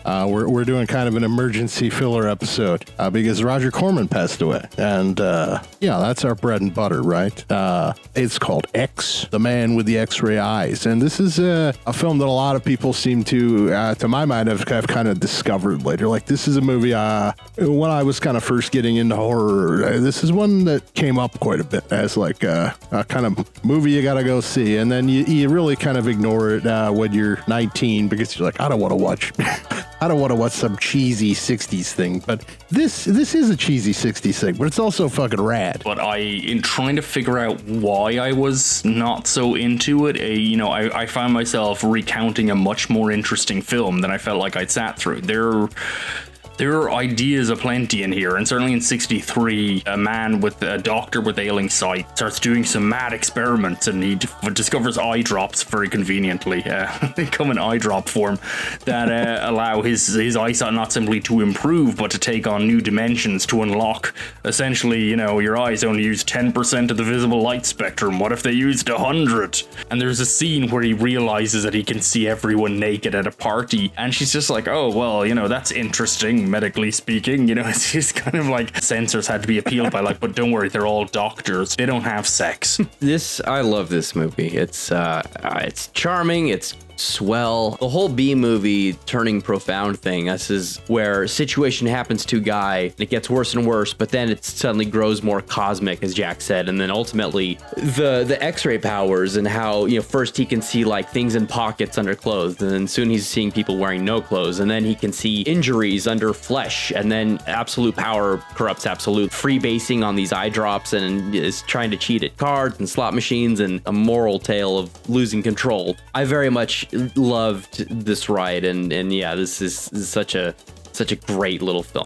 We're doing kind of an emergency filler episode because Roger Corman passed away. And yeah, that's our bread and butter, right? It's called X, The Man with the X-Ray Eyes. And this is a film that a lot of people seem to my mind, have kind of discovered later. Like, this is a movie when I was kind of first getting into horror. This is one that came up quite a bit as like a kind of movie you got to go see. And then you really kind of ignore it when you're 19 because you're like, I don't want to watch some cheesy 60s thing. But this is a cheesy 60s thing, but it's also fucking rad. But in trying to figure out why I was not so into it, I found myself recounting a much more interesting film than I felt like I'd sat through. There are ideas aplenty in here, and certainly in 63, a doctor with ailing sight starts doing some mad experiments, and he discovers eye drops very conveniently. They come in eye drop form that allow his eyesight not simply to improve, but to take on new dimensions, to unlock. Essentially, your eyes only use 10% of the visible light spectrum. What if they used 100? And there's a scene where he realizes that he can see everyone naked at a party, and she's just like, oh, well, that's interesting. Medically speaking, it's just kind of like censors had to be appealed by, like, but don't worry, they're all doctors. They don't have sex. I love this movie. It's charming. It's swell. The whole B movie turning profound thing. This is where a situation happens to a guy and it gets worse and worse, but then it suddenly grows more cosmic, as Jack said, and then ultimately the X-ray powers and how first he can see like things in pockets under clothes, and then soon he's seeing people wearing no clothes, and then he can see injuries under flesh, and then absolute power corrupts absolute. Freebasing on these eye drops and is trying to cheat at cards and slot machines, and a moral tale of losing control. I very much loved this ride, and yeah, this is such a great little film.